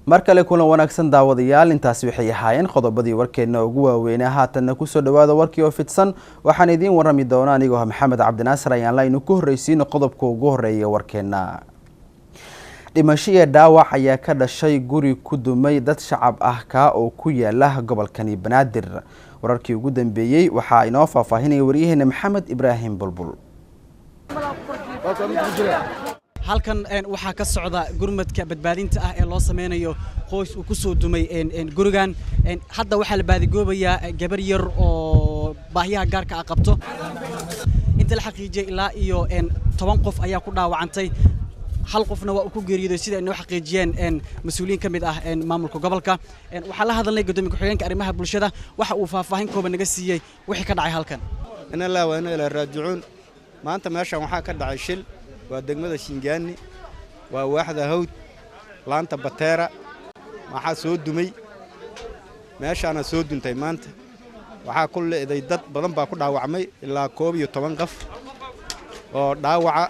markale kulan wanaagsan daawadayaal intaasi waxay ahaayeen qodobadii warkeena ugu waaweynaa haatanna ku soo dhawaada warkii oo fidsan waxaan idiin warami doonaa anigoo Maxamed Cabdinaasir ayaan la ku horreysiino qodobka ugu horeeya warkeena dhimasho iyo dhaawac ayaa ka dhashay guri ku dumay dad shacab ah ka oo ku yaala gobolkani Banaadir wararkii ugu dambeeyay waxa inoo faahfaahinaya wariyaheena Maxamed Ibraahim Bulbul halkan waxaa ka socda gurmadka badbaadinta ah ee loo sameynayo qoys uu ku soo dumay gurigan hadda waxa la baadigoobayaa gabar yar oo baahiyaha gaarka ah qabto inta la xaqiijiyay ilaa iyo 10 qof ayaa ku dhaawacantay hal qofna waa ku geeriyooday sida ay noo xaqiijiyeen mas'uuliyiin kamid ah maamulka gobolka waxa la hadalnay gudoomiyaha ku-xigeenka arrimaha bulshada waxa uu faahfaahin kooban naga siiyay wixii ka dhacay halkan inna la wa inna ila raajicuun maanta meeshan waxa ka dhacay shil waa degmada Shingaani waa waaxda hawd laanta Bateera waxa soo dumay meeshana soo duntay maanta waxa kulli iday dad badan baa ku dhaawacmay ilaa 11 qof oo dhaawaca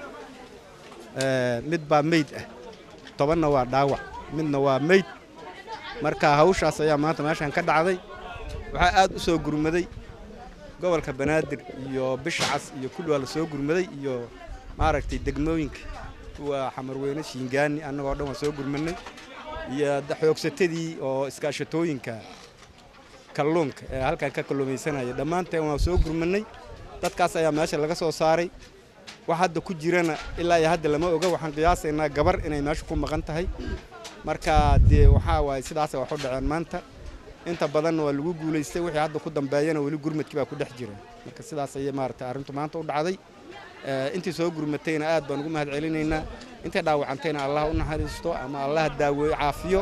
mid baa meyd ah 10na waa dhaawac midna waa meyd marka hawshaas ayaa maanta meeshan ka dhacday waxa aad u soo gurmaday gobolka Banaadir iyo Bishacas iyo kulli waa la soo gurmaday iyo maaragtay degmooyinka waa xamarweyne Shingaani annagoo dhan soo gurmanay iyo xoogsatadii oo iskaashatooyinka kalluunka ee halkan ka kalluumaysanaya dhamaanteen waa soo gurmanay dadkaas ayaa meesha laga soo saaray wax hadda ku jirana ilaa iyo hadda lama oga waxaan qiyaasaynaa gabar inay meesha ku maqan tahay marka waxa waay sidaas wax u dhaceen maanta inta badan waa lagu guuleystay wixii hadda ku dambeeyana wali gurmadkii baa ku dhex jira marka sidaas ay maartay arrintu maanta u dhacday intii soo gurmatayna aad baan ugu mahad celinaynaa inta dhaawacantayna Allah u naxariisto ama Allah daaweeyo caafiyo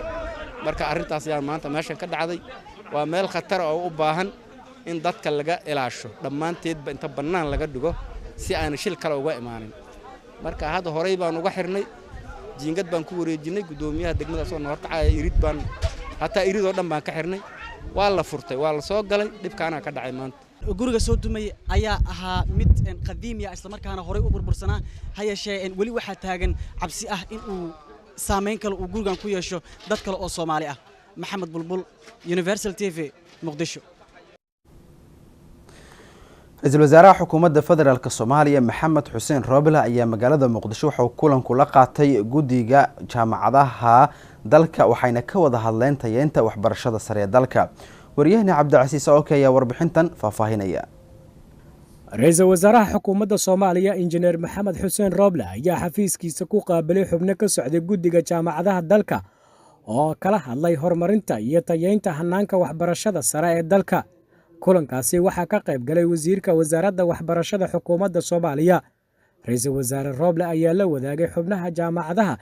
marka arrintaas ayaa maanta meeshan ka dhacday waa meel khatar oo u baahan in dadka laga ilaasho dhamaanteedba inta bannaan laga dhigo si aan shil kale uga imaanin marka hadda horey baan uga xirnay jiingad baan ku wareejinay gudoomiyaha degmada soo horkacay irid baan hatta irid oo dhan baan ka xirnay waa la furtay waa la soo galay dhibkaana ka dhacay maanta guriga soo dumay ayaa ahaa mid qadiimi ah isla markaana horey u burbursanaa hayashee wali waxa taagan cabsi ah in uu saameyn kale uu gurigan ku yeesho dad kale oo Soomaali ah Maxamed Bulbul Universal TV Muqdisho Ra'iisul Wasaaraha Xukuumadda Federaalka Soomaaliya Maxamed Xuseen Roble ayaa magaalada Muqdisho waxa uu kulan kula qaatay guddiga jaamacadaha dalka waxayna ka wada hadleen tayeenta waxbarashada sare ee dalka wariyahna Cabdicasiis Ookay ayaa warbixintan faahfaahinaya Ra'iisul Wasaaraha Xukuumadda Soomaaliya Injineer Maxamed Xuseen Roble ayaa xafiiskiisa ku qaabilay xubno ka socday guddiga jaamacadaha dalka oo kala hadlay horumarinta iyo tayeenta hanaanka waxbarashada sare ee dalka kulankaasi waxaa ka qayb galay wasiirka wasaaradda waxbarashada xukuumadda Soomaaliya Ra'iisul Wasaare Roble ayaa la wadaagay xubnaha jaamacadaha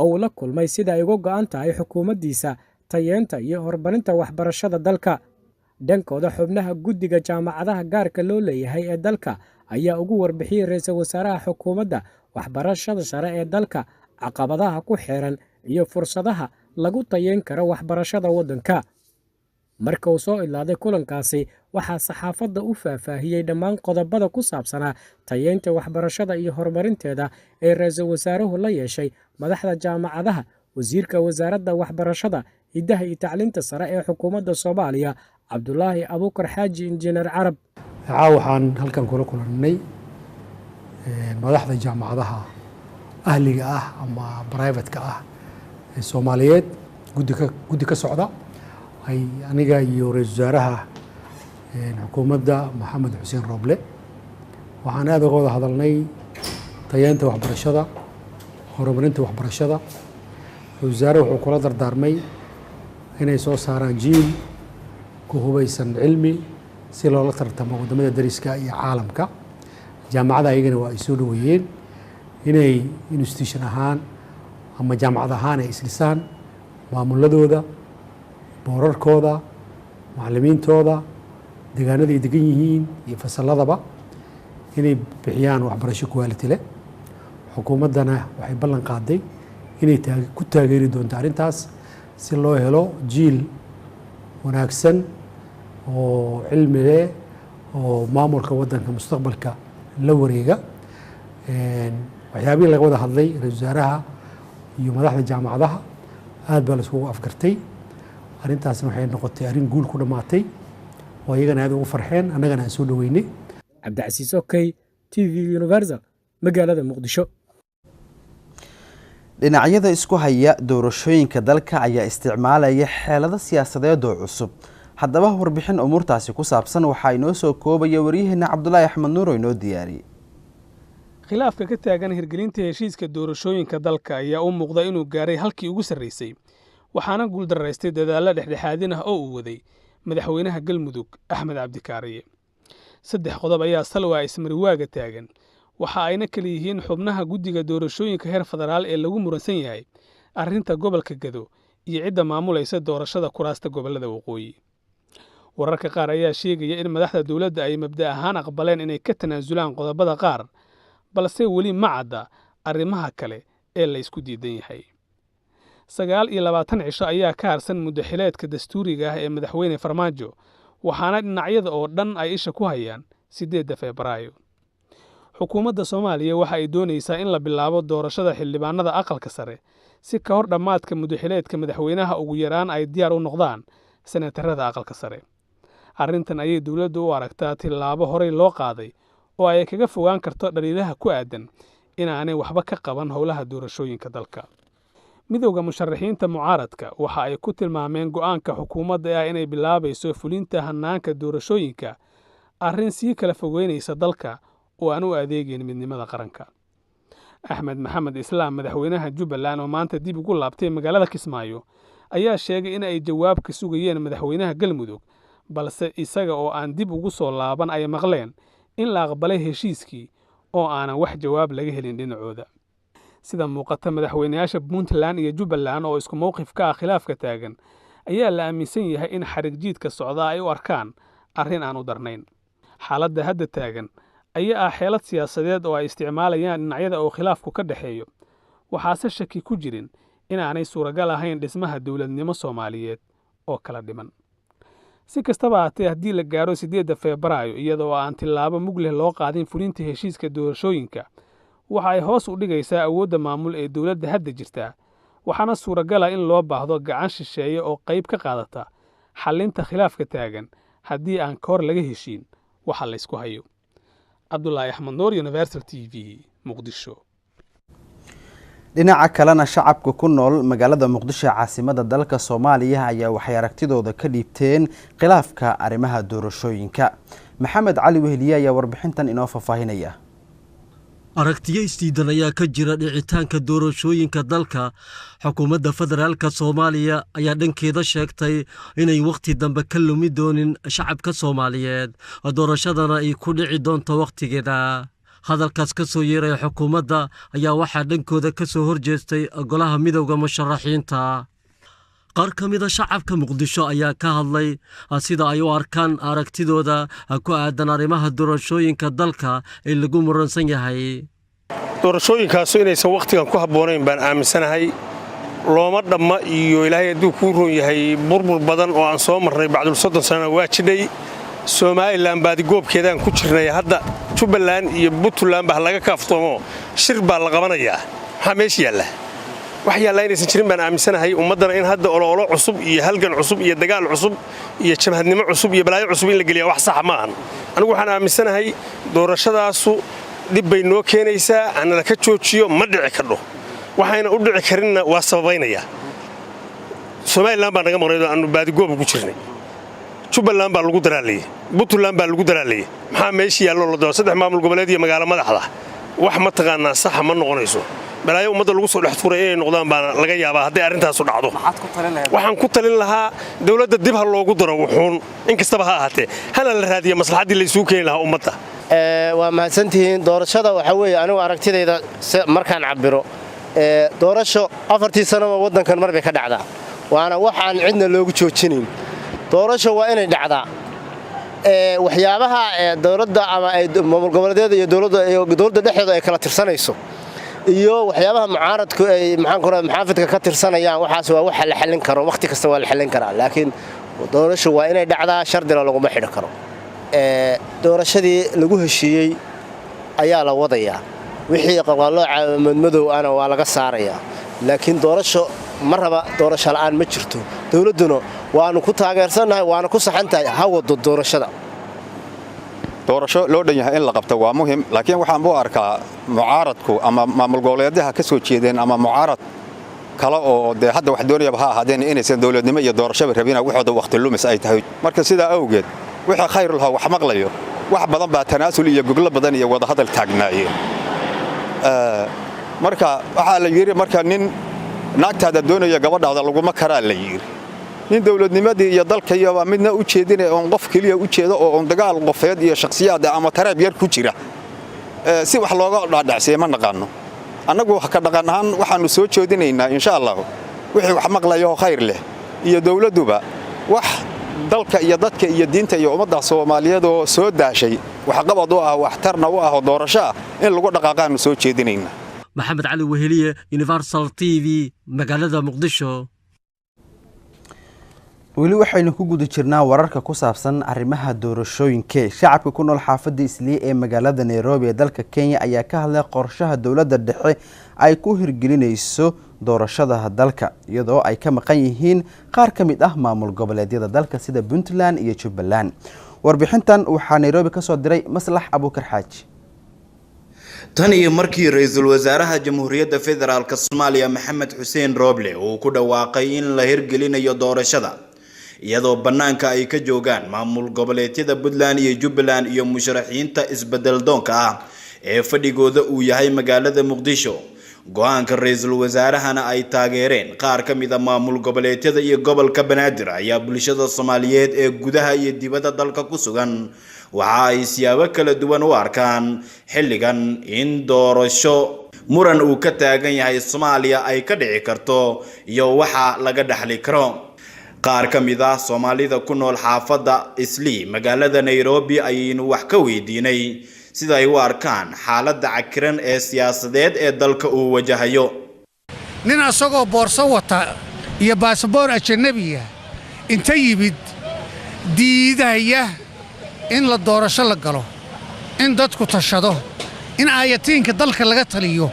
oo la kulmay sida ay uga go'an tahay xukuumaddiisa tayeenta iyo horumarinta waxbarashada dalka dhankooda xubnaha guddiga jaamacadaha gaarka loo leeyahay ee dalka ayaa ugu warbixiyay Ra'iisul Wasaaraha xukuumadda waxbarashada sare ee dalka caqabadaha ku xeeran iyo fursadaha lagu tayeyn karo waxbarashada waddanka marka uu soo ilaaday kulankaasi waxaa saxaafadda u faahfaahiyay dhammaan qodobada ku saabsanaa tayeynta waxbarashada iyo horumarinteeda ee Ra'iisul Wasaaruhu la yeeshay madaxda jaamacadaha wasiirka wasaaradda waxbarashada hidaha iyo tacliinta sare ee xukuumadda Soomaaliya Cabdullaahi Abuukar Xaaji Injineer Carab waxaan halkan kula kulannay madaxda jaamacadaha ahliga ah ama private-ka ah ee Soomaaliyeed guddi ka socda ay aniga iyo Ra'iisul Wasaaraha xukuumadda Maxamed Xuseen Roble waxaan aad uga wada hadalnay tayeenta waxbarashada horumarinta waxbarashada Ra'iisul Wasaare wuxuu kula dardaarmay inay soo saaraan jiil ku hubaysan cilmi si loola tartamo wadamada dariska iyo caalamka jaamacadaha ayagana waa ay soo dhaweeyeen inay institution ahaan ama jaamacad ahaan ay isdhisaan maamuladooda boorarkooda macallimiintooda deegaanada ay degan yihiin iyo fasalladaba inay bixiyaan waxbarasho quality leh xukuumaddana waxay ballan qaaday inay ku taageeri doonto arrintaas si loo helo jiil wanaagsan oo cilmi leh oo maamulka waddanka mustaqbalka la wareega waxyaabihii laga wada hadlay Ra'iisul Wasaaraha iyo madaxda jaamacadaha aad baa la isugu afgartay arrintaasna waxay noqotay arrin guul ku dhammaatay oo iyagana aad ugu farxeen annagana aan soo dhaweynay. cabdicasiis okey TV Universal magaalada Muqdisho. dhinacyada isku haya doorashooyinka dalka ayaa isticmaalaya xeelado siyaasadeed oo cusub. haddaba warbixin umuurtaasi ku saabsan waxaa inoo soo koobaya waryaheena Cabdullaahi Axmed Nuur oo inoo diyaariyay. khilaafka ka taagan hirgelinta heshiiska doorashooyinka dalka ayaa u muuqda inuu gaaray halkii ugu sarreysay, waxaana guuldaraystay dadaallo dhexdhexaadin ah oo uu waday madaxweynaha Galmudug Axmed Cabdikaariye. 3 qodob ayaa salwa ismariwaaga taagan, waxa ayna kala yihiin xubnaha guddiga doorashooyinka heer federaal ee lagu muransan yahay arrinta gobolka Gado iyo cidda maamulaysa doorashada kuraasta gobolada waqooyi. wararka qaar ayaa sheegaya in madaxda dawladda ay mabda ahaan aqbaleen inay ka tanaasulaan qodobada qaar, balse weli ma cadda arrimaha kale ee la isku diidan yahay. 29 cisho ayaa ka harsan muddo xileedka dastuuriga ah ee madaxweyne Farmaajo, waxaana dhinacyada oo dhan ay isha ku hayaan 8 Febraayo. xukuumadda Soomaaliya waxa ay doonaysaa in la bilaabo doorashada xildhibaanada aqalka sare si ka hor dhammaadka muddo xileedka madaxweynaha ugu yaraan ay diyaar u noqdaan senatarada aqalka sare. arrintan ayay dawladdu u aragtaa tilaabo horey loo qaaday oo ay kaga fogaan karto dhaliilaha ku aadan inaanay waxba ka qaban howlaha doorashooyinka dalka. midowga musharaxiinta mucaaradka waxa ay ku tilmaameen go'aanka xukuumadda ah inay bilaabayso fulinta hannaanka doorashooyinka arrin sii kala fogeynaysa dalka oo aan u adeegin midnimada qaranka. Axmed Maxamed Islaam madaxweynaha Jubbaland oo maanta dib ugu laabtay magaalada Kismaayo ayaa sheegay in ay jawaab ka sugayeen madaxweynaha Galmudug, balse isaga oo aan dib ugu soo laaban ay maqleen in la aqbalay heshiiskii oo aanan wax jawaab laga helin dhinacooda. sida muuqata madaxweynayaasha Puntland iyo Jubbaland oo isku mowqif ka ah khilaafka taagan ayaa la aaminsan yahay in xarig jiidka socda ay u arkaan arrin aan u darnayn. xaaladda hadda taagan ayaa ah xeelad siyaasadeed oo ay isticmaalayaan dhinacyada oo khilaafku ka dhaxeeyo, waxaase shaki ku jirin in aanay suuragal ahayn dhismaha dawladnimo Soomaaliyeed oo kala dhiman. si kastaba haatee haddii la gaaro 8 Febraayo iyadoo aan tilaabo mug leh loo qaadin fulinta heshiiska doorashooyinka, waxa ay hoos u dhigaysaa awoodda maamul ee dawladda hadda jirta, waxaana suuragal ah in loo baahdo gacan shisheeye oo qayb ka qaadata xallinta khilaafka taagan haddii aan ka hor laga heshiin waxa la isku hayo. Cabdullaahi Axmed Nuur, Universal TV, Muqdisho. dhinaca kalena shacabka ku nool magaalada Muqdisho caasimada dalka Soomaaliya ayaa waxay aragtidooda ka dhiibteen khilaafka arrimaha doorashooyinka. Maxamed Cali Wehliye ayaa warbixintan inoo faafahinaya. aragtiyo isdiidan ayaa ka jira dhicitaanka doorashooyinka dalka. xukuumadda federaalka Soomaaliya ayaa dhankeeda sheegtay inay waqti dambe ka lumi doonin shacabka Soomaaliyeed, doorashadana ay ku dhici doonto waqtigeeda. hadalkaas ka soo yeeray xukuumadda ayaa waxaa dhankooda ka soo horjeestay golaha midowga musharaxiinta. qaar ka mid a shacabka Muqdisho ayaa ka hadlay sida ay u arkaan aragtidooda ku aadan arrimaha doorashooyinka dalka ee lagu muransan yahay. doorashooyinkaasu inaysan waqtigan ku habboonayn baan aaminsanahay. looma dhamma iyo ilaahay hadduu kuu roon yahay burbur badan oo aan soo marnay bacdul 30 sano waa jidhay. Somaliland baadigoobkeedaan ku jirnay hadda Jubbaland iyo Puntland baa laga kaaftoomo shir baa la qabanayaa. maxaa meesha yaalla? wax yaalla inaysan jirin baan aaminsanahay. ummadana in hadda ololo cusub iyo halgan cusub iyo dagaal cusub iyo jamhadnimo cusub iyo balaayo cusub in la geliyo wax sax ma ahan. anigu waxaan aaminsanahay doorashadaasu dib bay noo keenaysaa, aan la ka joojiyo ma dhici kadho. waxayna u dhici karinna waa sababaynaya. Somaliland baa naga maqnay oo aanu baadigoob ugu jirnay. Jubbaland baa lagu daraalay, Puntland baa lagu daraalay. maxaa meesha yaallo la doono 3 maamul goboleed iyo magaalo madaxda wax ma taqaanaa sax ma noqonayso. balaayo ummadda lagu soo dhex furay inay noqdaan baa laga yaabaa haddii arrintaas u dhacdo. waxaan ku talin lahaa dawladda dib ha loogu daro wuxuun inkastaba ha ahaatee hana la raadiyo maslaxaddii la isugu keeni lahaa ummadda. waa mahadsantihiin. doorashada waxa weeye anigu aragtidayda markaan cabiro doorasho 4 sano waddankan mar bay ka dhacdaa, waana waxaan cidna loogu joojinayn. doorasho waa inay dhacdaa. waxyaabaha dawladda ama maamul goboleedyada iyo dawladda dhexdeeda ay kala tirsanayso iyo waxyaabaha mucaaradku ay maxaafidka ka tirsanayaan, waxaas waa wax la xallin karo, waqti kasta waa la xallin karaa. laakiin doorasho waa inay dhacdaa, shardina laguma xidhi karo. doorashadii lagu heshiiyey ayaa la wadayaa, wixii qalqallooca madmadow ana waa laga saarayaa. laakiin doorasho ma raba doorasho la'aan ma jirto dawladduna waanu ku taageersannahay waana ku saxantahay ha wado doorashada doorasho loo dhan yahay in la qabto waa muhiim laakiin waxaan u arkaa mucaaradku ama maamul goboleedyada ka soo jeedeen ama mucaarad kale oo de hadda wax doonayaba ha ahaadeen inaysan dawladnimo iyo doorashaba rabina waxooda waqti lumis ay tahay marka sidaa awgeed wixii khayr lahaa wax maqlayo wax badan baa tanaasul iyo gogol badan iyo wada hadal taagnaayeen marka waxa la yiri marka nin naagtaada doonaya gabadhaada laguma karaa la yiri nin dawladnimadii iyo dalka iyo midna u jeedinay oo qof kaliya u jeedo oo dagaal qofeed iyo shakhsiyaad ama tareeb yar ku jira si wax looga dhaadhacsay ma naqaano annagu wax ka dhaqan ahaan waxaanu soo jeedinaynaa insha Allah wixii wax maqlayo khayr leh iyo dawladuba wax dalka iyo dadka iyo diinta iyo ummadda Soomaaliyeed oo soo daashay wax qabad u ah wax tarna u ah doorasho in lagu dhaqaaqaano soo jeedinaynaa maxamed cali weheliye Universal TV magaalada Muqdisho weli waxaynu ku guda jirnaa wararka ku saabsan arrimaha doorashooyinka shacabka ku nool xaafadda Islii ee magaalada Nairobi ee dalka Kenya ayaa ka hadlay qorshaha dawladda dhexe ay ku hirgelinayso doorashada dalka iyadoo ay ka maqan yihiin qaar ka mid ah maamul goboleedyada dalka sida Puntland iyo Jubbaland warbixintan waxaa Nairobi ka soo diray Maslax Abuukar Xaaji tan iyo markii ra'iisul wasaaraha Jamhuuriyadda Federaalka Soomaaliya Maxamed Xuseen Roble uu ku dhawaaqay in la hirgelinayo doorashada iyadoo banaanka ay ka joogaan maamul goboleedyada Puntland iyo Jubbaland iyo musharaxiinta isbedel doonka ah ee fadhigooda uu yahay magaalada Muqdisho go'aanka ra'iisul wasaarahana ay taageereen qaar ka mid ah maamul goboleedyada iyo gobolka Banaadir ayaa bulshada Soomaaliyeed ee gudaha iyo dibadda dalka ku sugan waxa ay siyaabo kala duwan u arkaan xilligan in doorasho muran uu ka taagan yahay Soomaaliya ay ka dhici karto iyo waxa laga dhaxli karo qaar ka mid ah Soomaalida ku nool xaafadda Islii magaalada Nairobi ayaynu wax ka weydiinay sida ay u arkaan xaaladda cakiran ee siyaasadeed ee dalka uu wajahayo nin asagoo boorso wata iyo baasaboor ajnabi ah inta yimid diidaya in la doorasho la galo in dadku tashado in aayatiinka dalka laga taliyo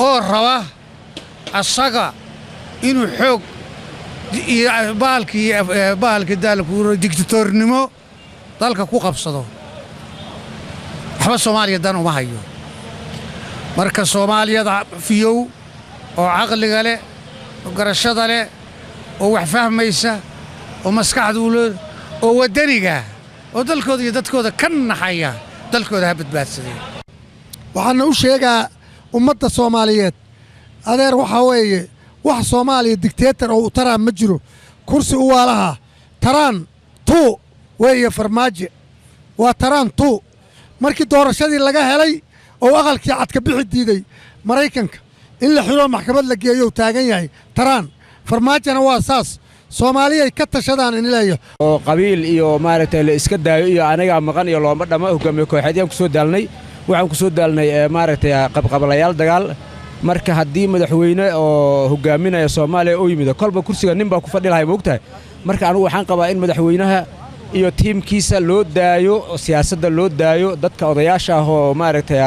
oo raba asaga inuu xoog baalkii dalku diktatornimo dalka ku qabsado waxba Soomaaliya dan uma hayo marka Soomaaliyada fiyow oo caqliga leh oo garashada leh oo wax fahmaysa oo maskaxdu leh oo wadaniga oo dalkooda iyo dadkooda ka naxaya dalkooda ha badbaadsadeen waxaan u sheegaa ummadda Soomaaliyeed adeer waxa weeye wax Soomaaliya dictator oo taraa ma jiro kursi u waalaha taraan tu weeye farmaajo waa taraan tu markii doorashadii laga helay oo aqalkii cad ka bixi diiday Mareykanka in la xiro maxkamad la geeyo taagan yahay taraan farmaajana waa saas Soomaaliya ka tashadaan in leeyahay oo qabiil iyo maaragtay la iska daayo iyo aniga maqan iyo looma dhama hogaamiye kooxeedyan ku soo daalnay waxaan ku soo daalnay maaragtay qabqablayaal dagaal marka haddii madaxweyne oo hogaaminaya Soomaaliya oo yimid kolba kursiga nin baa ku fadhi lahay moogtahay marka anigu waxaan qabaa in madaxweynaha iyo tiimkiisa loo daayo siyaasadda loo daayo dadka odayaasha ah oo maaragtay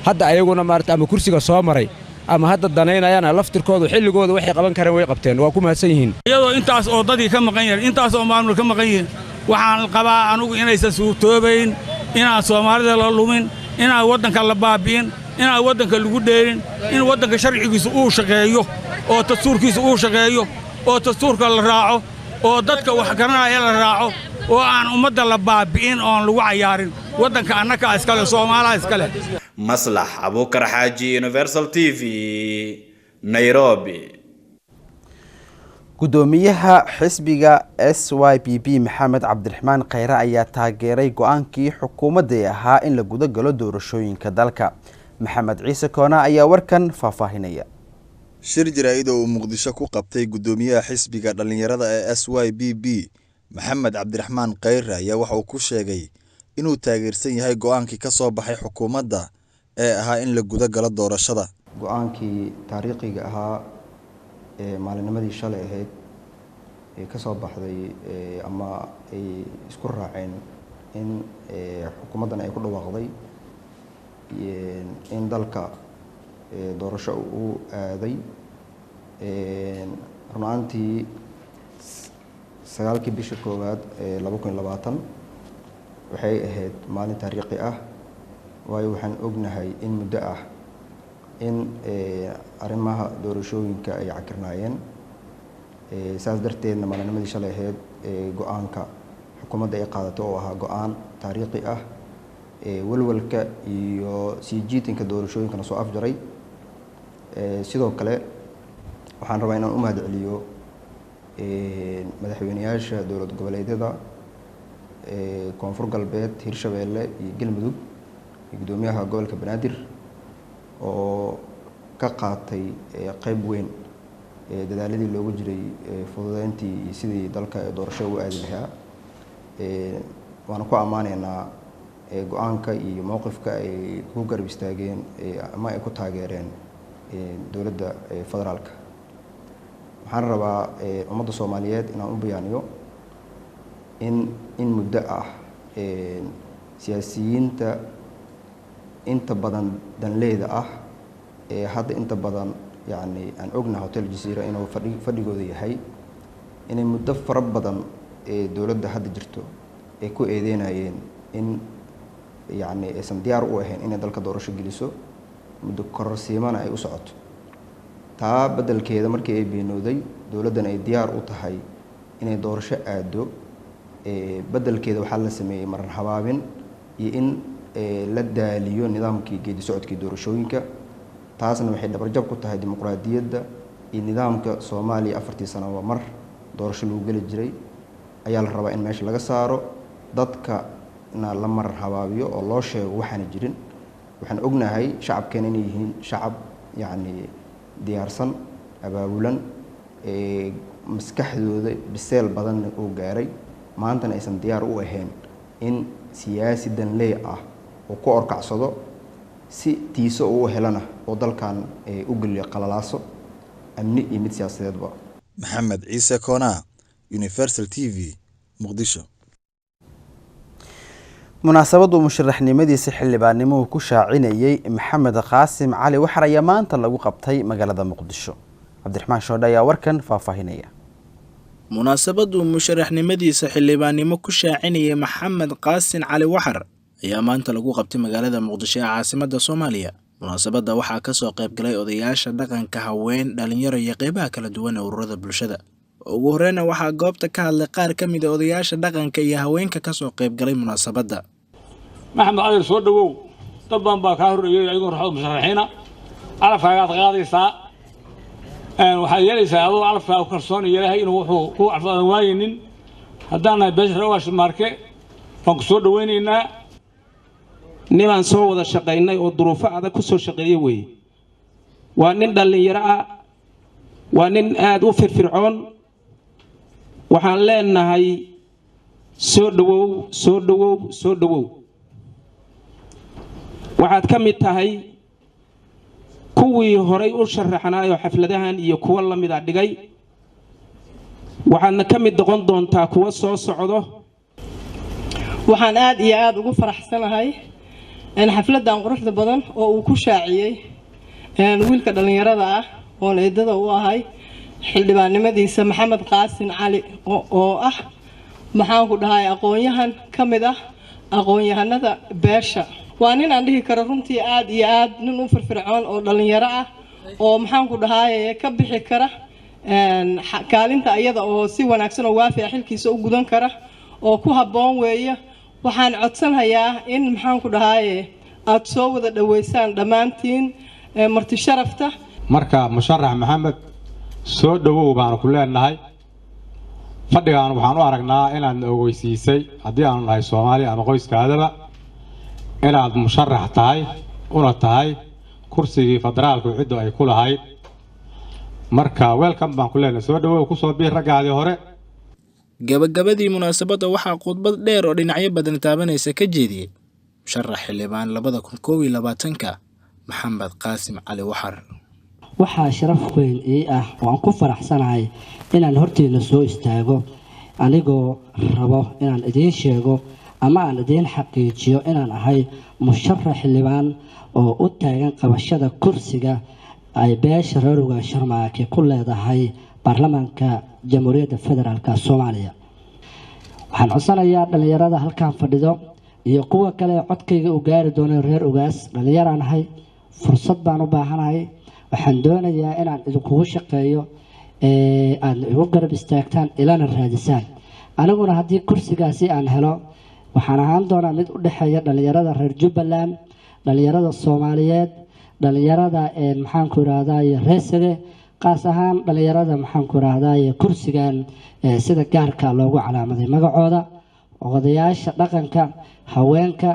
hadda ayaguna maaragtay ama kursiga soo maray ama hadda danaynayana laftirkoodu xilligooda waxay qaban kareen way qabteen waa ku mahadsan yihiin iyadoo intaas oo dadii ka maqan yahay intaas oo maamul ka maqan yahay waxaan qabaa anigu inaysan suurtoobayn inaan Soomaalida la lumin inaan wadanka la baabi'in inaan wadanka lagu dheerin in wadanka sharcigiisu uu shaqeeyo oo dastuurkiisu uu shaqeeyo oo dastuurka la raaco oo dadka wax garanaya la raaco oo aan ummadda la baabi'in oo aan lagu cayaarin wadanka annaka iskale Soomaaliya iskale Maslax Abuukar Xaaji Universal TV Nairobi gudoomiyaha xisbiga SYPP Maxamed Cabdiraxmaan Khayre ayaa taageeray go'aankii xukuumadda ahaa in la guda galo doorashooyinka dalka Maxamed Ciise Koona ayaa warkan faahfaahinaya shir jaraa'id oo Muqdisho ku qabtay gudoomiyaha xisbiga dhalinyarada ee SYPP Maxamed Cabdiraxmaan Khayre ayaa waxa uu ku sheegay inuu taageersan yahay go'aankii ka soo baxay xukuumadda ee ahaa in la guda galo doorashada go'aankii taariikhiga ahaa ee maalinimadii shalay ahayd ee ka soo baxday ama ay isku raaceen in xukuumaddan ay ku dhawaaqday in dalka doorasho uu aaday run ahaantii 9 bisha koowaad 2020 waxay ahayd maalin taariikhi ah waayo waxaan ognahay in muddo ah in arrimaha doorashooyinka ay cakirnaayeen saas darteedna maalinimadii shalay ahayd go'aanka xukuumadda ay qaadatay oo ahaa go'aan taariikhi ah walwalka iyo sii jiitinka doorashooyinkana soo afjaray sidoo kale waxaan rabaa inaan u mahadceliyo madaxweynayaasha dowlad goboleedyada koonfur galbeed hirshabeelle iyo galmudug iyo gudoomiyaha gobolka banaadir oo ka qaatay qayb weyn dadaaladii loogu jiray fududeyntii iyo sidii dalka doorasho u aadi lahaa waana ku ammaanaynaa go'aanka iyo mowqifka ay ku garab istaageen ama ay ku taageereen dowladda federaalka waxaan rabaa ummadda Soomaaliyeed inaan u bayaaniyo in muddo ah siyaasiyiinta inta badan danleeda ah hadda inta badan yani aan ognahay hotel Jazeera inuu fadhigooda yahay inay muddo fara badan dowladda hadda jirto ay ku eedeynayeen in yani aysan diyaar u ahayn inay dalka doorasho geliso muddo kororsiimana ay u socoto taa beddelkeeda markii ay beenooday dowladdan ay diyaar u tahay inay doorasho aado beddelkeeda waxaa la sameeyay maran habaabin iyo in la daaliyo nidaamkii geedi socodkii doorashooyinka taasna waxay dhabarjab ku tahay dimuqraadiyadda iyo nidaamka Soomaaliya 4 sano mar doorasho lagu gali jiray ayaa la rabaa in meesha laga saaro dadka na la maran habaabiyo oo loo sheego waxaan jirin waxaan ognahay shacabkeena inay yihiin shacab yani diyaarsan abaabulan maskaxdooda biseel badan oo gaaray maantana aysan diyaar u ahayn in siyaasi danley ah oo ku orkacsado si tiiso uu helana oo dalkan u galiyo qalalaaso amni iyo mid siyaasadeedba maxamed ciise koona Universal TV Muqdisho munaasabadu musharaxnimadiisa xildhibaannimo uu ku shaacinayay Maxamed Qaasim Cali Waxar ayaa maanta lagu qabtay magaalada Muqdisho Cabdiraxmaan Shoodha ayaa warkan faahfaahinaya munaasabadu musharaxnimadiisa xildhibaannimo ku shaacinayay Maxamed Qaasim Cali Waxar ayaa maanta lagu qabtay magaalada Muqdisho ee caasimadda Soomaaliya munaasabada waxaa ka soo qayb galay odayaasha dhaqanka haween dhalinyaro iyo qaybaha kala duwan ee ururada bulshada ugu horreyn waxaa goobta ka hadlay qaar ka mid ah odayaasha dhaqanka iyo haweenka ka soo qayb galay munaasabada maxamed cali soo dhawow dad badan baa ka horreeyay ayagoo raxo musharaxiina calafkaagaad qaadaysaa waxaad yeelaysaa adoo calafkaaga ku kalsoon ilaahay inuu wuxuu ku calfaadan waaynin haddaan nahay beesha rawaash marke waan ku soo dhawaynaynaa nimaan soo wada shaqaynay oo duruufo adag ku soo shaqeeyay weeye waa nin dhalinyaro ah waa nin aad u firfircoon waxaan leenahay soo dhawow soo dhawow soo dhawow waxaad ka mid tahay kuwii horay u sharaxnaayo xafladahan iyo kuwa la mid ah dhigay waxaadna ka mid noqon doontaa kuwa soo socdo waxaan aad iyo aad ugu faraxsanahay in xafladan quruxda badan oo uu ku shaaciyay wiilka dhalinyarada ah oo eedada u ahay xildhibaannimadiisa Maxamed Qaasim Cali oo ah maxaan ku dhahay aqoon-yahan ka mid ah aqoon-yahanada beesha waa nin aan dhihi karo runtii aad iyo aad nin u firfircoon oo dhalinyaro ah oo maxaan ku dhahay ka bixi kara kaalinta iyada oo si wanaagsan oo waafi ah xilkiisa u gudan kara oo ku habboon weeye waxaan codsanayaa in maxaan ku dhahay aad soo wada dhaweysaan dhammaantiin marti sharafta marka musharax maxamed soo dhawow baan ku leenahay fadhigaan waxaan u aragnaa inaad ogeysiisay haddii aanu nahay Soomaali ama qoyskaadaba inaad musharax tahay una tahay kursigii federaalku cidda ay ku lahayd marka welcome baan ku leenahay soo dhawow ku soo biir ragaadii hore gabagabadii munaasabada waxaa khudbad dheer oo dhinacyo badan taabanaysa ka jeediyay musharax xildhibaan 2022 Maxamed Qaasim Cali Waxar waxaa sharaf weyn ii ah oo aan ku faraxsanahay inaan horteena soo istaago anigoo rabo inaan idiin sheego ama aan idiin xaqiijiyo inaan ahay musharax xildhibaan oo u taagan qabashada kursiga ay beesha reer ugaas sharmaake ku leedahay baarlamaanka jamhuuriyadda federaalka soomaaliya. waxaan codsanayaa dhalinyarada halkan fadhido iyo kuwa kale codkayga u gaari doona reer ugaas dhalinyaraan ahay, fursad baan u baahanahay. waxaan doonayaa inaan idinkugu shaqeeyo aad igu garab istaagtaan ilana raadisaan. aniguna haddii kursigaasi aan helo waxaan ahaan doonaa mid u dhexeeya dhalinyarada reer Jubbaland, dhalinyarada Soomaaliyeed, dhalinyarada maxaan ku raahdaa reesade, qaas ahaan dhalinyarada maxaan ku raahdaa kursigan sida gaarka loogu calaamaday magacooda, odayaasha dhaqanka, haweenka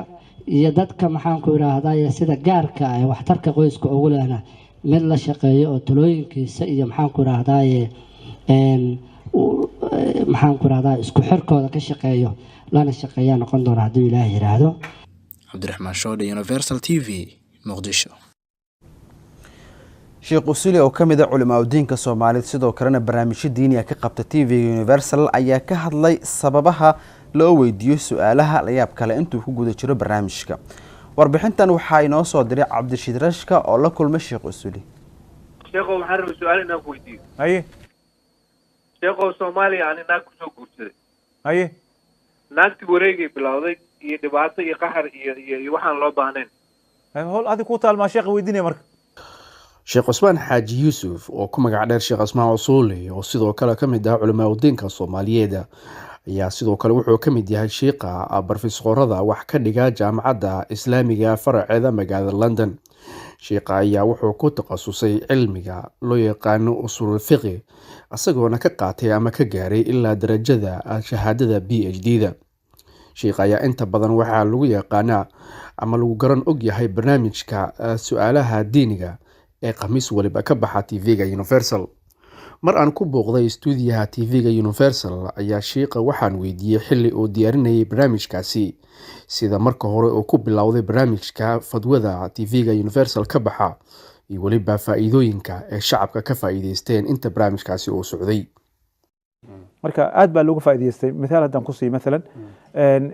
iyo dadka maxaan ku raahdaa sida gaarka ay waxtarka qoyska ugu leena mid la shaqeeyo oo talooyinkiisa iyo maxaan ku raahdaa maxaan ku raahdaa isku xirkooda ka shaqeeyo lana shaqeeyaa noqon doona haddii Ilaahay yiraahdo. Cabdiraxmaan Shoode, Universal TV, Muqdisho. Sheekh Usuli oo kamid ah culimada diinka Soomaaliyeed sidoo kalena barnaamijyo diini ah ka qabta TV Universal ayaa ka hadlay sababaha loo weydiiyo su'aalaha la yaab kale intuu ku guda jiro barnaamijka. warbixintan waxaa inoo soo diray Cabdirashiid Rashka oo la kulmay Sheekh Usuli. Sheekh waxaan rabaa su'aal inaan ku weydiiyo. haye Sheekh Soomaaliya aan naag ku soo guursaday. haye naagti wareegay bilowday iyo dhibaato iyo qaxar iyo waxaan loo baahnayn. hol adi ku taalma sheekh weydiinay marka. Sheekh Cusmaan Xaaji Yuusuf oo ku magac dheer Sheekh Cusmaan Usuli oo sidoo kale kamid ah culimada diinka Soomaaliyeed ayaa sidoo kale wuxuu kamid yahay sheekha barofesorada wax ka dhiga jaamacadda Islaamiga faraceeda magaalada London. sheekha ayaa wuxuu ku takhasusay cilmiga loo yaqaan usul fiqh asagoona ka qaatay ama ka gaaray ilaa darajada shahaadada PhD-da. sheekha ayaa inta badan waxaa lagu yaqaanaa ama lagu garan og yahay barnaamijka su'aalaha diiniga ee khamiis waliba ka baxa TV-ga Universal. mar aan ku booqday stuudiyaha TV-ga Universal ayaa sheekha waxaan weydiiyay xilli uu diyaarinayay barnaamijkaasi sida marka hore uu ku bilowday barnaamijka fadwada TV-ga Universal ka baxa iyo waliba faa'iidooyinka ee shacabka ka faa'iideysteen inta barnaamijkaasi uu socday. marka aad baa looga faa'iideystay midaal haddaan ku sii maalan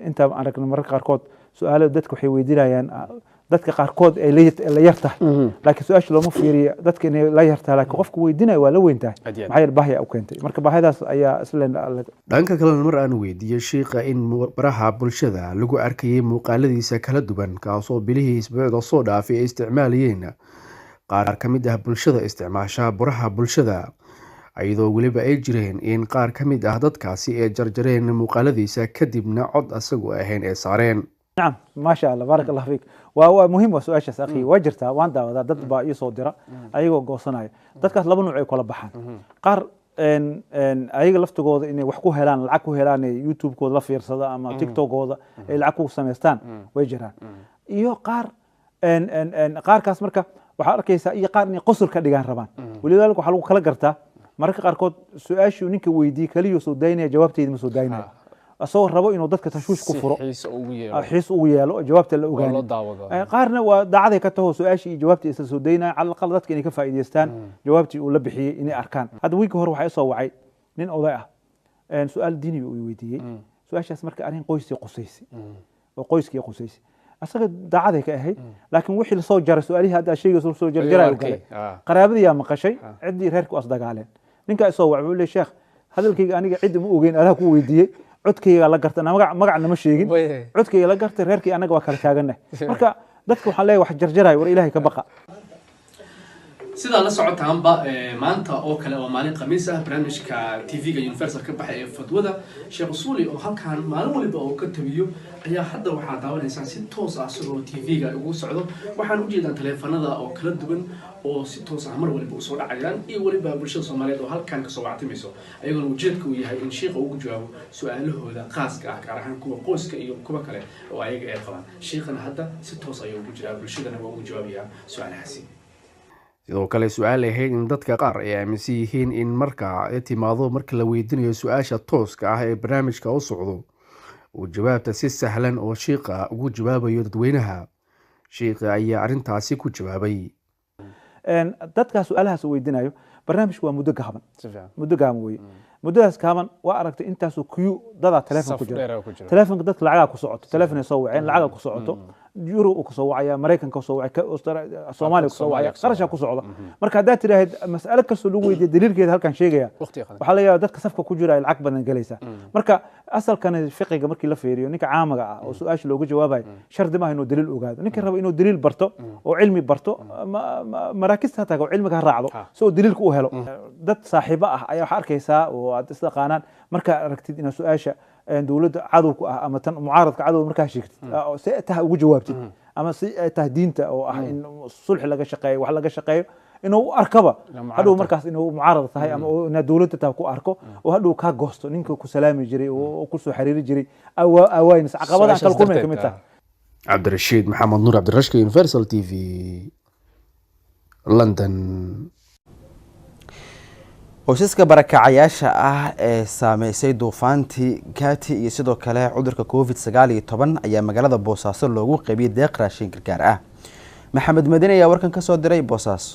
inta aan aragno mararka qaarkood su'aalo dadku waxay weydiinayaan dadka qaarkood ay la yartahay laakiin su'aasha looma fiiriyo dadka inay la yartahay laakiin qofku weydiinayo waa la weyntahay maxaa yeelay baahi u keentay marka baahidaas ayaa isla dhanka kale mar aan weydiiyay sheekha in baraha bulshada lagu arkayay muuqaaladiisa kala duwan kaasoo bilihii isbuucda soo dhaafay ay isticmaalayeen qaar ka mid ah bulshada isticmaasha baraha bulshada ayadoo weliba ay jireen in qaar ka mid ah dadkaasi ay jarjareen muuqaaladiisa kadibna cod asagu ahayn ee saareen. نعم ما شاء الله بارك الله فيك ومهم وسؤال شخص أخي وجرتها وأنت هذا ضد بقى صدرة أيوة قصناي ضد كات لبنو عيق ولا بحان قار إن أيوة لفت جوذ إني وحكوا هلان العكوا هلان يوتيوب كود لفير صدا أما تيك توك جوذ العكوا سمستان ويجران إيوه قار إن قار كاس مركا وحرك يسا إيه قار إني قصر كديجان ربان ولذلك وحلو خلق جرتها مركا قار كود سؤال شو نيك ويدي كليو سودايني جوابتي مسودايني أصور ربو إنه ضدك تشوش كفره حيس ويالو جوابته اللي أوجاني قارنا ودعادي كته سؤاشي جوابتي إستسودينا على الأقل ضدك إني كفا إيديستان جوابتي ولبحي إني أركان هذا ويك هو روح يصو وعي نين أوضاعه سؤال ديني ويدي سؤاشي اسمرك أرين قويسي قصيسي وقويسكي قصيسي أصلا دعادي كأهي لكن وحي اللي صوت جرى سؤالي هذا الشيء يصير صوت جرى قرابدي يا مقشي عندي ريرك أصدق عليه نينك يصو بيقول لي شيخ هذا الكي أنا عد مؤجين أنا كويدي codkayga la gartana magacna ma sheegin codkayga la gartay reerkii anaga waa kala taaganay marka dadku waxa leeyahay wax jarjaray war ilaahay ka baqa sida la socotaanba maanta oo kale oo maalin khamiis ah barnaamijka TV-ga Universal ka baxay fadwada Sheekh Usuli oo halkaan maalin waliba oo ka tabiyo ayaa hadda waxaa daawanaysaa si toos ah sidoo TV-ga ugu socdo waxaan u jeedaa taleefanada oo kala duwan oo si toos ah mar waliba u soo dhacayaan iyo waliba bulshada Soomaaliyeed oo halkaan ka soo wactimayso ayagoo ujeedku uu yahay in sheekha ugu jawaabo su'aalahooda khaaska ah gaar ahaan kuwa qoyska iyo kuwa kale oo ayaga ay qabaan sheekhana hadda si toos ayuu ugu jiraa bulshadana waa ugu jawaabayaa su'aalahaasi. sidoo kale su'aal ahayd in dadka qaar ay aaminsan yihiin in marka ay timaado marka la weydiinayo su'aasha tooska ah ee barnaamijka u socdo uu jawaabta si sahlan oo sheekha ugu jawaabayo dadweynaha sheekha ayaa arintaasi ku jawaabay dadka su'aalahaas weydiinayo barnaamijku waa muddo gaaban weeye muddadaas gaaban waa aragtay intaasoo kuyu dada telefoon ku jira telefoonka dadka lacaga ku socoto telefoon ay soo waceen lacaga ku socoto yurub uu kasoo wacaya maraykanka kasoo wacay soomaaliya kasoo wacaya qarashaa ku socda marka haddaad tidhaahid mas'alad kastoo lagu weydiiya daliilkeeda halkan sheegaya waxaa laga yaabaa dadka safka ku jira ay lacag badan gelaysaa marka asalkan fiqiga markii la fiiriyo ninka caamaga ah oo su-aasha looga jawaabayo shardi maaha inuu daliil ogaado ninka raba inuu daliil barto oo cilmi barto maraakista ha tago cilmiga ha raacdo si uu daliilka u helo dad saaxiibo ah ayaa waxaa arkaysaa oo aad isdaqaanaan markaa aragtid inaad su-aasha dowladda cadowku ah ama tan mucaaradka cadow markaa sheegtid si ay tahay ugu jawaabtid ama si ay tahay diinta oo ah in sulxi laga shaqeeyo wax laga shaqeeyo inuu u arkaba hadhow markaas inuu mucaarad tahay ama inaad dowladda tahay ku arko oo hadhow kaa goosto ninka ku salaami jiray oo ku soo xiriiri jiray awaaynaysa caqabadaha kala kulmay ka mid tahay cabdirashiid maxamed nuur cabdirashka universal t v london qoysaska barakacayaasha ah ee saameysay duufaantii Kati iyo sidoo kale cudurka COVID-19 ayaa magaalada Boosaaso loogu qaybiyay deeq raashin gargaar ah maxamed madani ayaa warkan ka soo diray Boosaaso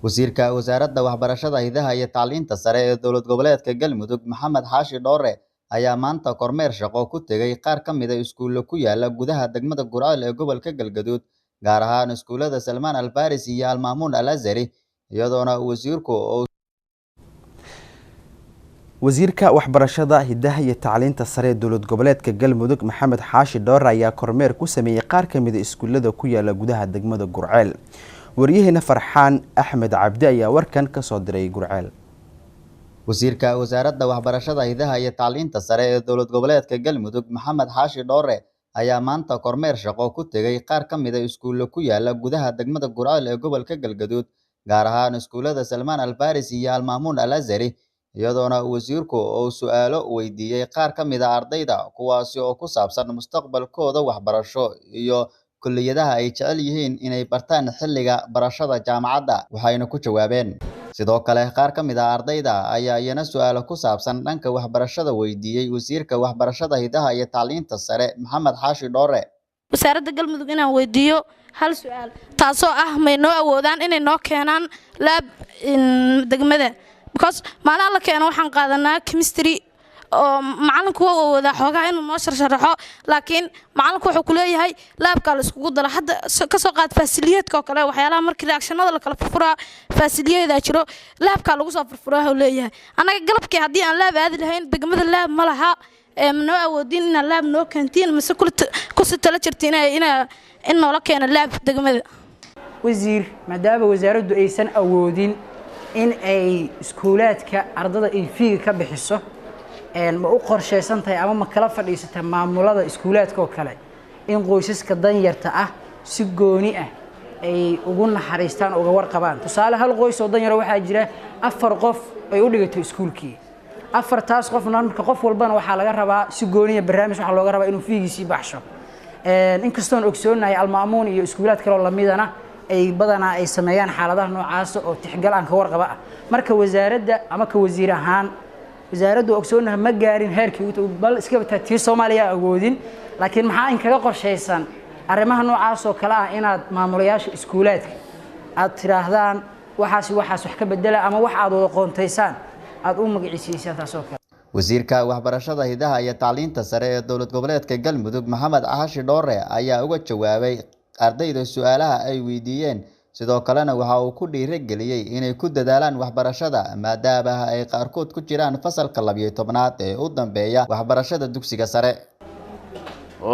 wasiirka wasaaradda waxbarashada hidaha iyo tacliinta sare ee dowlad goboleedka Galmudug Maxamed Xaashi Dhoore ayaa maanta kormeer shaqo ku tagay qaar ka mid ah iskuulo ku yaala gudaha degmada Gurceel ee gobolka Galgaduud gaar ahaan iskuulada Salmaan Al Faris iyo Al Maamuun Al Azhari iyadoona wasiirka waxbarashada hidaha iyo tacliinta sare ee dowlad goboleedka Galmudug Maxamed Xaashi Dhoore ayaa kormeer ku sameeyay qaar ka mid ah iskuulada ku yaala gudaha degmada Gurceel wariyahina Farxaan Axmed Cabdi ayaa warkan ka soo diray Gurceel wasiirka wasaaradda waxbarashada hidaha iyo tacliinta sare ee dowlad goboleedka Galmudug Maxamed Xaashi Dhoore ayaa maanta kormeer shaqo ku tagay qaar ka mid ah iskuulo ku yaala gudaha degmada Gurceel ee gobolka Galgaduud gaar ahaan iskuulada Salmaan Al Faris iyo Al Maamuun Al Azhari iyadoona wasiirku uu su'aalo weydiiyay qaar ka mid ah ardayda kuwaasi oo ku saabsan mustaqbalkooda waxbarasho iyo kulliyadaha ay jecel yihiin inay bartaan xilliga barashada jaamacadda waxayna ku jawaabeen sidoo kale qaar ka mid ah ardayda ayaa iyana su'aalo ku saabsan dhanka waxbarashada weydiiyay wasiirka waxbarashada hidaha iyo tacliinta sare Maxamed Xaashi Dhoore wasaaradda Galmudug inaan weydiiyo hal su'aal taasoo ah may noo awoodaan inay noo keenaan lab degmada because maalin la keeno waxaan qaadanaa chemistry oo macalinku waa wada xoogaa inuu noo sharaxo laakiin macalinku wuxuu ku leeyahay laabka la iskugu dala hadda ka soo qaad faasiliyeedka kale waxyaalaha markii reactionada la kala furfuraa faasiliyeeda jiro laabka lagu soo furfuraa uu leeyahay anaga galabkii hadii aan laab aadi lahayn degmada laab ma laha noo awoodin in laab noo kantiin mise ku si tala jirtiin in noola keeno laab degmada wasiir maadaama wasaaraddu aysan awoodin in ay iskuulaadka ardada ay fiiga ka bixiso ma u qorsheysan tahay ama ma kala fadhiisata maamulada iskuulaadka oo kale in qoysaska danyarta ah si gooni ah ay ugu naxariistaan uga warqabaan tusaale hal qoys oo danyar waxaa jira 4 qof ay u dhigato iskuulkii 4taas qofna marka qof walbana waxaa laga rabaa si gooniya barnaamij waxa looga rabaa inuu fiigiisii baxsho inkastoo ogsoonahay Al Maamuun iyo iskuulaad kale oo lamidana ay badanaa ay sameeyaan xaaladaha noocaas oo tixgal aan ka warqaba marka wasaaradda ama ka wasiir ahaan wasaaraddu ogsoonaha ma gaarin heerkii bal iska bataa Soomaaliya awoodin laakiin maxaa in kaga qorsheysan arrimaha noocaas oo kale ah inaad maamulayaasha iskuulaadka aad tiraahdaan waxaas wax ka bedela ama wax aad wada qoontaysaan aad u magaciisiisaan taasoo kale wasiirka waxbarashada hidaha iyo tacliinta sare ee dowlad goboleedka Galmudug Maxamed Xaashi Dhoore ayaa uga jawaabay ardayda su'aalaha ay weydiiyeen sidoo kalena waxa uu ku dhiirigeliyay inay ku dadaalaan waxbarashada maadaama ay qaarkood ku jiraan fasalka 12aad ee u dambeeya waxbarashada dugsiga sare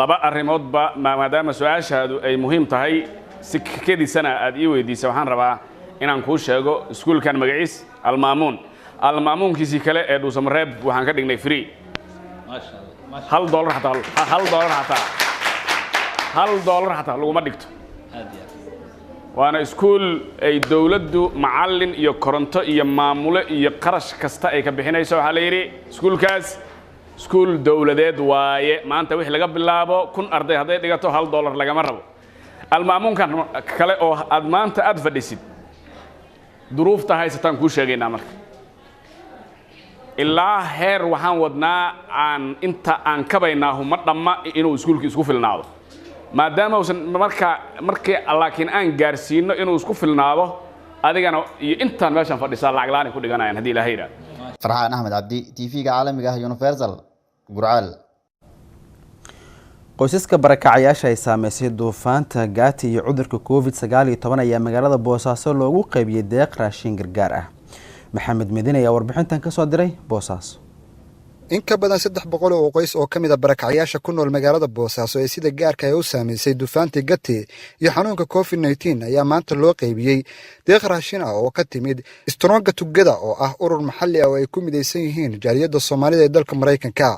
laba arrimoodba maadaama su'aashaadu ay muhiim tahay si kadisana aad ii weydiisay waxaan rabaa inaan kuu sheego iskuulkan magaciis Al Maamuun Al Maamuunkiisii kale ee Dhuusamareeb waxaan ka dhignay free $1 xataa laguma dhigto waana iskuul ay dawladdu macallin iyo koronto iyo maamule iyo qarash kasta ay ka bixinayso waxa la yiri iskuulkaas iskuul dawladeed waaye maanta wixii laga bilaabo 1000 arday haday dhigato $1 lagama rabo Al Maamuunkan kale oo aad maanta aad fadhisid duruufta haysataan ku sheegaynaa marka ilaa heer waxaan wadnaa inta aan kabaynaa huma dhamma inuu iskuulkii isku filnaado maadaama uusan markii laakiin aan gaarsiino inuu isku filnaado adigana iyo intaan meeshan fadhisaa lacag la'aan ku dhiganayaan hadii Ilaahay yiraahdo Farxaan Axmed Cabdi TV-ga caalamiga ah Universal Gurceel qoysaska barakacayaasha ay saameysay duufaanta gaati iyo cudurka covid-19 ayaa magaalada boosaaso loogu qaybiyey deeq raashin gargaar ah. maxamed medin ayaa warbixintan ka soo diray boosaaso. in ka badan 300 oo qoys oo kamid ah barakacayaasha ku nool magaalada boosaaso ee sida gaarka ay u saameysay duufaantii gati iyo xanuunka covid-19 ayaa maanta loo qaybiyey deeq raashin ah oo ka timid Stronga Together oo ah urur maxalli ah oo ay ku midaysan yihiin jaaliyadda Soomaalida ee dalka Mareykanka.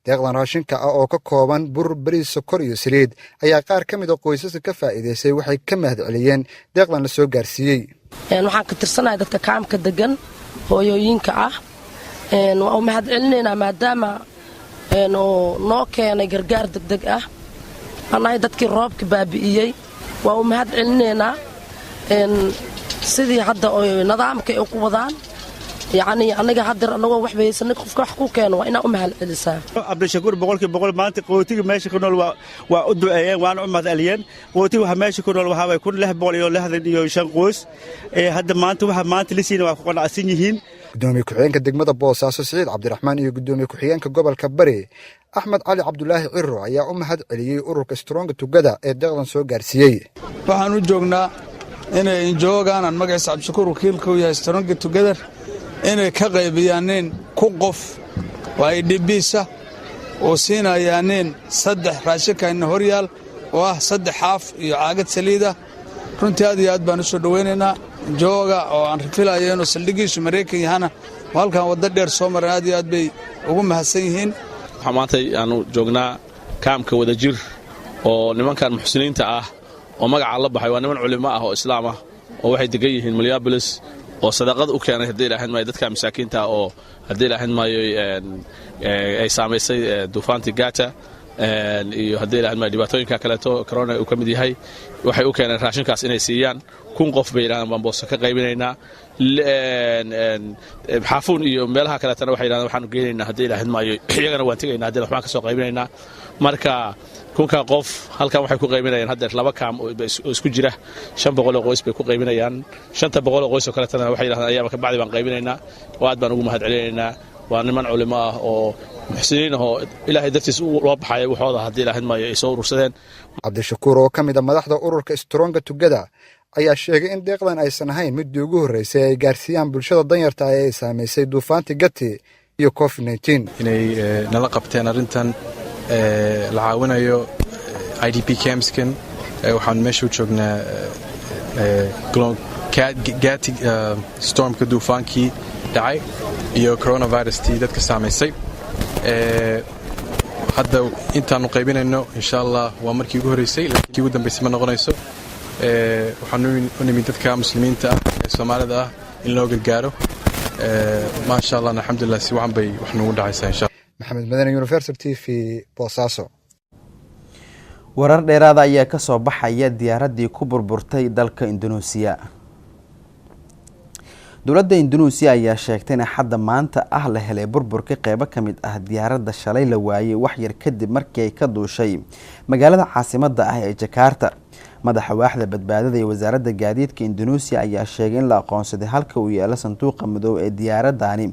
deeqdan raashinka ah oo ka kooban bur, bariis, sokor iyo saliid ayaa qaar ka mid ah qoysaska ka faa'iideysay waxay ka mahadceliyeen deeqdan la soo gaarsiiyey. waxaan ka tirsanahay dadka kaamka degan hooyooyinka ah waa mahad celinaynaa maadaama noo keenay gargaar degdeg ah annahay dadkii roobka baabi'iyey waa u mahad celinaynaa sidii hadda nidaamka ay ku wadaan yacni aniga hadda anagoo wax baysanay qofka wax ku keeno waa inaa u mahad celisaa. Abdishakuur boqolkiiba maanta qootiga meesha ku nool waa u duceeyeen waana u mahad celiyeen. qootiga waxa meesha ku nool waxa way 1665 qoys hadda maanta waxa maanta lisiina waa ku qanacsan yihiin. gudoomiye ku-xigeenka degmada Boosaaso Siciid Cabdiraxmaan iyo gudoomiye ku-xigeenka gobolka Bari Axmed Cali Cabdulaahi Cirro ayaa u mahad celiyey ururka Stronga Together ee deeqdan soo gaarsiiyey. waxaan u joognaa inay joogaan magaciisa Cabdishakuur wakiilka u yahay Stronga Together inay ka qaybiyaan ku qof oo ay dhibisa oo siinayaan 3 raashinka horyaal oo ah 3 xaaf iyo caagad saliida runtii aad iyo aad baan u soo dhaweynaynaa jooga oo aan filayo inuu saldhigiisu Mareykan yahana halkan wada dheer soo maray aad iyo aad bay ugu mahadsan yihiin. waxaan maanta aanu joognaa kaamka wadajir oo nimankan muxsiniinta ah oo magaca la baxay waa niman culimo ah oo islaam ah oo waxay degan yihiin Minneapolis oo sadaqad u keenay hadii ilaahay ma dadka masaakiinta oo hadii ilaahay ma ay saameysay duufaantii gata iyo hadii ilaahay ma dhibaatooyinka kale to corona uu kamid yahay waxay u keeneen raashinkaas inay siiyaan kun qof bay ilaahay baan boosa ka qaybinaynaa xaafuun iyo meelaha kale tan waxay ilaahay waxaan geenaynaa hadii ilaahay ma iyagana waan tagaynaa hadii waxaan ka soo qaybinaynaa marka kunka qof halkan waxay ku qaybinayaan hadda 2 kaam oo isku jira 500 qoys bay ku qaybinayaan 500 qoys oo kale tan waxay ilaahay ayaaba ka bacdi baan qaybinaynaa oo aad baan ugu mahad celinaynaa waa niman culimo ah oo muxsiniin ah oo ilaahay dartiis u loo baxay waxooda hadii ilaahay ma ay soo urursadeen. Cabdishakuur oo kamid ah madaxda ururka Stronga Together ayaa sheegay in deeqdan aysan ahayn mid ugu horeysay ay gaarsiiyaan bulshada danyarta ah ee saameysay duufaantii gati iyo covid-19 inay nala qabteen arintan la caawinayo IDP campskan waxaan meesha u joognaa gati stormka duufaankii dhacay iyo coronavirus-tii dadka saameysay hadda intaanu qaybinayno insha Allah waa markii ugu horeysay laakiin ugu dambeysay ma noqonayso waxaan u nimid dadka muslimiinta ah ee Soomaalida ah in loo gargaaro ma sha Allah alxamdulillah si waxan bay wax nagu dhacaysaa insha Allah. Maxamed Madani, Universal TV, Boosaaso. warar dheeraad ayaa ka soo baxaya diyaaradii ku burburtay dalka Indonesia. dowladda Indonesia ayaa sheegtay in hadda maanta la helay burburka qaybo kamid ah diyaaradda shalay la waayay wax yar kadib markii ay ka duushay magaalada caasimadda ah ee Jakarta. madaxa waaxda badbaadada ee wasaaradda gaadiidka Indonesia ayaa sheegay in la aqoonsaday halka uu yaalo sanduuqa madow ee diyaaradani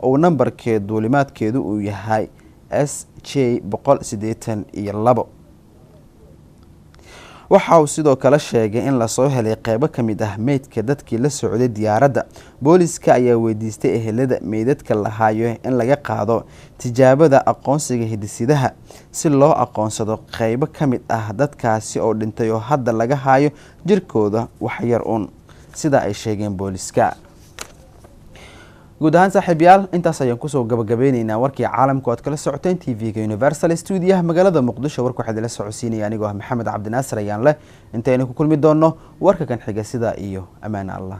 oo nambarkeedu duulimaadkeedu uu yahay SJ182. waxa uu sidoo kale sheegay in la soo helay qaybo kamid ah meydka dadkii la socday diyaaradda. booliska ayaa weydiistay ehelada meydadka la haayo in laga qaado tijaabada aqoonsiga hidisidaha si loo aqoonsado qaybo kamid ah dadkaasi oo dhintay oo hadda laga haayo jirkooda wax yar sida ay sheegeen booliska. guud ahaan saaxiibayaal intaas ayaan kusoo gabagabeynaynaa warkii caalamka oo aad kala socoteen TV-ga Universal Studio magaalada Muqdisho. warka waxaa la socodsiinaya anigoo Maxamed Cabdinaasir ayaan leh intaynu ku kulmi doono warka kan xiga sida iyo amaan Allah.